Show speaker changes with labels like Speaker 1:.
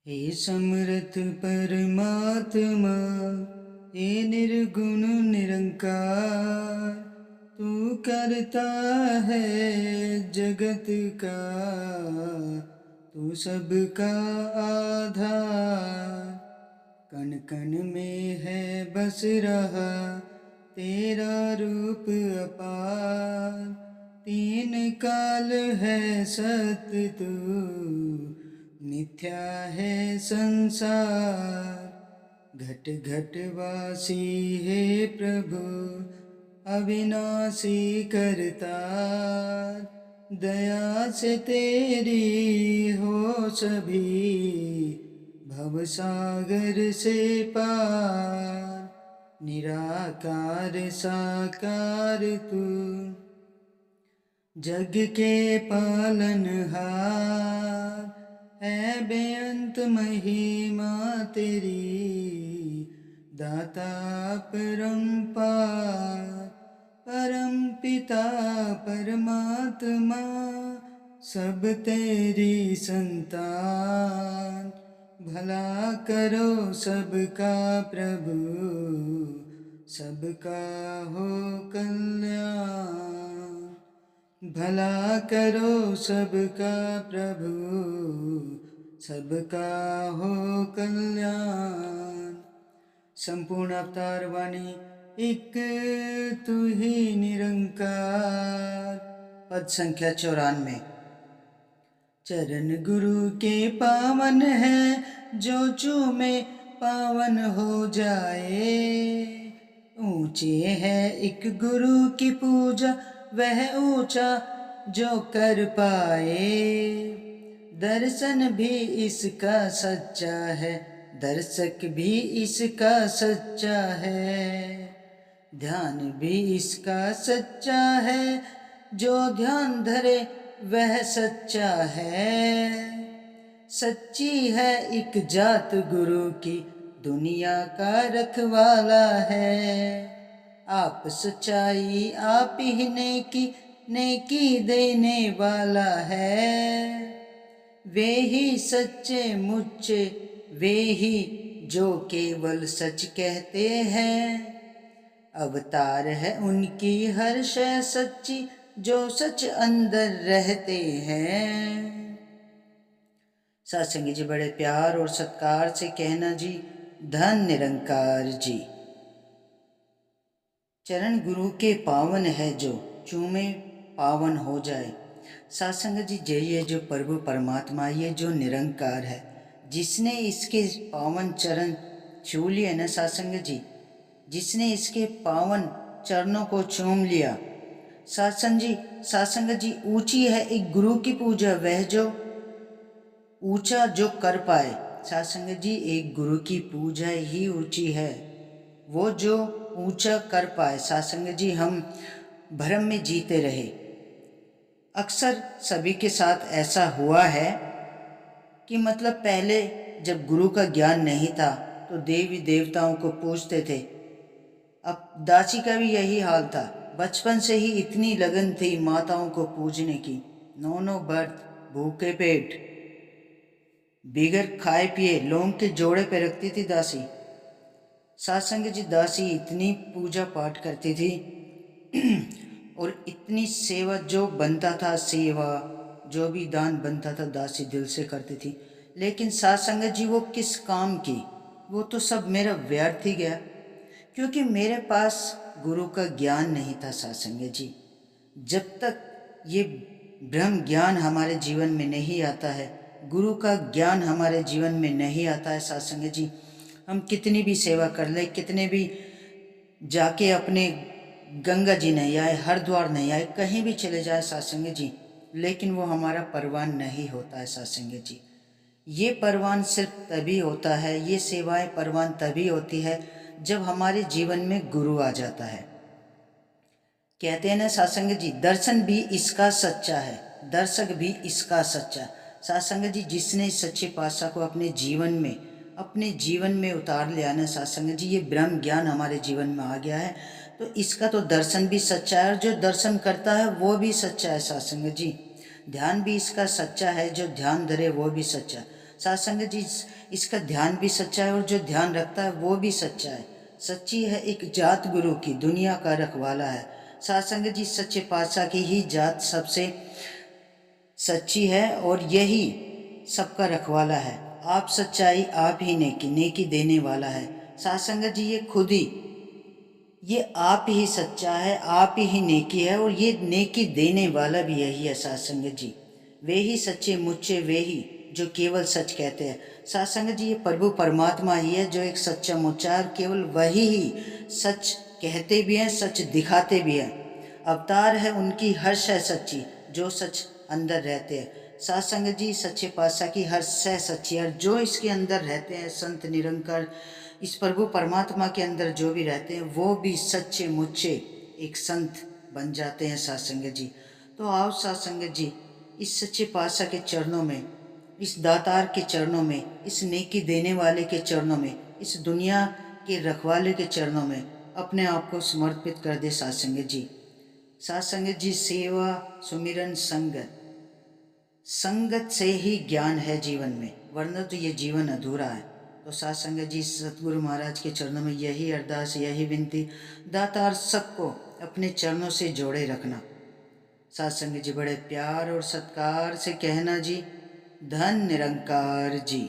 Speaker 1: हे समर्थ परमात्मा, हे निर्गुण निरंकार, तू करता है जगत का, तू सबका आधार। कण कण में है बस रहा तेरा रूप अपार, तीन काल है सत्य तू, मिथ्या है संसार। घट घट वासी है प्रभु, अविनाशी करतार, दया से तेरी हो सभी भवसागर से पार। निराकार साकार तू, जग के पालनहार, है बेअंत महिमा तेरी, दाता परम्पार। परम पिता परमात्मा, सब तेरी संतान, भला करो सबका प्रभु, सबका हो कल्याण। भला करो सबका प्रभु, सबका हो कल्याण। संपूर्ण अवतार वाणी एक तू ही निरंकार। पद संख्या 94। चरण गुरु के पावन है, जो चूमे पावन हो जाए। ऊंचे है एक गुरु की पूजा, वह ऊंचा जो कर पाए। दर्शन भी इसका सच्चा है, दर्शक भी इसका सच्चा है। ध्यान भी इसका सच्चा है, जो ध्यान धरे वह सच्चा है। सच्ची है एक जात गुरु की, दुनिया का रखवाला है। आप सच्चाई आप ही नेकी देने वाला है। वे ही सच्चे मुच्चे, वे ही जो केवल सच कहते हैं। अवतार है उनकी हर शय सच्ची, जो सच अंदर रहते हैं। सत्संगी जी बड़े प्यार और सत्कार से कहना जी, धन निरंकार जी। चरण गुरु के पावन है, जो चूमे पावन हो जाए। सत्संग जी ये जो प्रभु परमात्मा, ये जो निरंकार है, जिसने इसके पावन चरण छू लिए न सत्संग जी, जिसने इसके पावन चरणों को चूम लिया। सत्संग जी ऊंची है एक गुरु की पूजा, वह जो ऊंचा जो कर पाए। सत्संग जी एक गुरु की पूजा ही ऊंची है, वो जो ऊंचा कर पाए। सत्संग जी हम भ्रम में जीते रहे। अक्सर सभी के साथ ऐसा हुआ है कि मतलब पहले जब गुरु का ज्ञान नहीं था तो देवी देवताओं को पूजते थे। अब दासी का भी यही हाल था। बचपन से ही इतनी लगन थी माताओं को पूजने की, नौ बर्त भूखे पेट बिगर खाए पिए लौंग के जोड़े पे रखती थी दासी। सत्संग जी दासी इतनी पूजा पाठ करती थी और इतनी सेवा जो बनता था, सेवा जो भी दान बनता था, दासी दिल से करती थी। लेकिन सत्संग जी वो किस काम की, वो तो सब मेरा व्यर्थ ही गया, क्योंकि मेरे पास गुरु का ज्ञान नहीं था। सत्संग जी जब तक ये ब्रह्म ज्ञान हमारे जीवन में नहीं आता है, गुरु का ज्ञान हमारे जीवन में नहीं आता है, सत्संग जी हम कितनी भी सेवा कर ले, कितने भी जाके अपने गंगा जी नहीं आए, हरिद्वार नहीं आए, कहीं भी चले जाए सत्संग जी, लेकिन वो हमारा परवान नहीं होता है। सत्संग जी ये परवान सिर्फ तभी होता है, ये सेवाएं परवान तभी होती है जब हमारे जीवन में गुरु आ जाता है। कहते हैं ना सत्संग जी, दर्शन भी इसका सच्चा है, दर्शक भी इसका सच्चा। सत्संग जी जिसने सच्चे पातशाह को अपने जीवन में उतार लिया ना सत्संग जी, ये ब्रह्म ज्ञान हमारे जीवन में आ गया है, तो इसका तो दर्शन भी सच्चा है और जो दर्शन करता है वो भी सच्चा है। सत्संग जी ध्यान भी इसका सच्चा है, जो ध्यान धरे वो भी सच्चा। साथ संगत जी इसका ध्यान भी सच्चा है और जो ध्यान रखता है वो भी सच्चा है। सच्ची है एक जात गुरु की, दुनिया का रखवाला है। साथ संगत जी सच्चे पातशाह की ही जात सबसे सच्ची है और यही सबका रखवाला है। आप सच्चाई, आप ही नेकी, नेकी देने वाला है। साथ संगत जी ये खुद ही, ये आप ही सच्चा है, आप ही नेकी है और ये नेकी देने वाला भी यही है। साथ संगत जी वे ही सच्चे मुच्चे, वे ही जो केवल सच कहते हैं। साथ संगत जी ये प्रभु परमात्मा ही है जो एक सच्चा मुच्चा है और केवल वही ही सच कहते भी हैं, सच दिखाते भी हैं। अवतार है उनकी हर शय सच्ची, जो सच अंदर रहते हैं। साथ संगत जी सच्चे पातशाह की हर शय सच्ची है और जो इसके अंदर रहते हैं, संत निरंकार इस प्रभु परमात्मा के अंदर जो भी रहते हैं वो भी सच्चे मुच्चे एक संत बन जाते हैं। साथ संगत जी तो आओ साथ संगत जी इस सच्चे पातशाह के चरणों में, इस दातार के चरणों में, इस नेकी देने वाले के चरणों में, इस दुनिया के रखवाले के चरणों में अपने आप को समर्पित कर दे। साथ संगत जी, साथ संगत जी सेवा सुमिरन संगत, संगत से ही ज्ञान है जीवन में, वरना तो ये जीवन अधूरा है। तो साथ संगत जी सतगुरु महाराज के चरणों में यही अरदास, यही विनती, दातार सबको अपने चरणों से जोड़े रखना। साथ संगत जी बड़े प्यार और सत्कार से कहना जी, धन निरंकार जी।